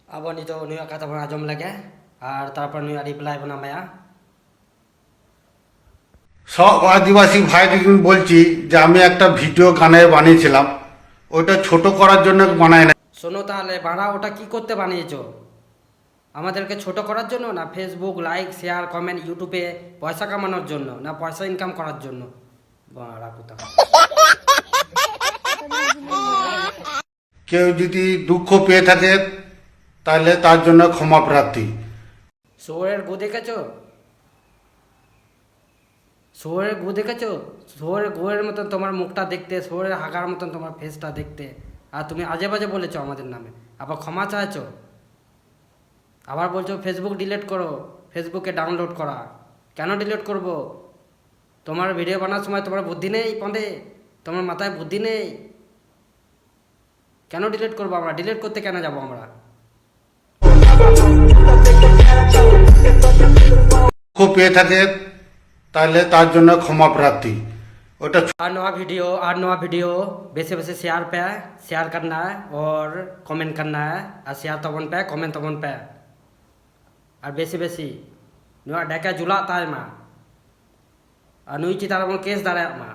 ᱟᱵᱚ ᱱᱤᱛᱚᱜ ᱱᱩᱭᱟᱜ ᱠᱟᱛᱷᱟ ᱵᱚᱱ ᱟᱸᱡᱚᱢ ᱞᱮᱜᱮ ᱟᱨ ᱛᱟᱨᱯᱚর ᱱᱩᱭᱟᱜ রিপ্লাই বন আমায়া। সব আদিবাসী ভাইদের বলছি যে আমি একটা ভিডিও গানে বানিয়েছিলাম, ওইটা ছোট করার জন্য বানাই না। শোনো তাহলে বাড়া ওটা কি করতে বানিয়েছো? আমাদেরকে ছোট করার জন্য না ফেসবুক লাইক শেয়ার কমেন্ট ইউটিউবে পয়সা কামানোর জন্য না পয়সা ইনকাম করার জন্য? বাড়া কোথা কেউ যদি দুঃখ পেয়ে থাকে তাহলে তার জন্য ক্ষমা প্রার্থী। শুয়োরের গু দেখেছো? শুয়োরের গু দেখেছো? শুয়োরের গুয়ের মতন তোমার মুখটা দেখতে, শুয়োরের হাগার মতন তোমার ফেসটা দেখতে, আর তুমি আজে বাজে বলেছো আমাদের নামে, আবার ক্ষমা চাইছো, আবার বলছো ফেসবুক ডিলিট করো, ফেসবুকে ডাউনলোড করা। কেন ডিলিট করব? তোমার ভিডিও বানার সময় তোমার বুদ্ধি নেই পন্দে? তোমার মাথায় বুদ্ধি নেই? কেন ডিলিট করবো আমরা? ডিলিট করতে কেন যাব আমরা? দুঃখ পেয়ে থাকে তাহলে তার জন্য ক্ষমা প্রার্থী। ওটা और नवा वीडियो बेसे बेसे शेयर पे शेयर करना है और कमेंट करना है, और शेयर तबन पे कमेंट तबन पे, और बेसी बेसी नुआ डेका जुला ताय मा और नुई चितार केस दाड़ा मा।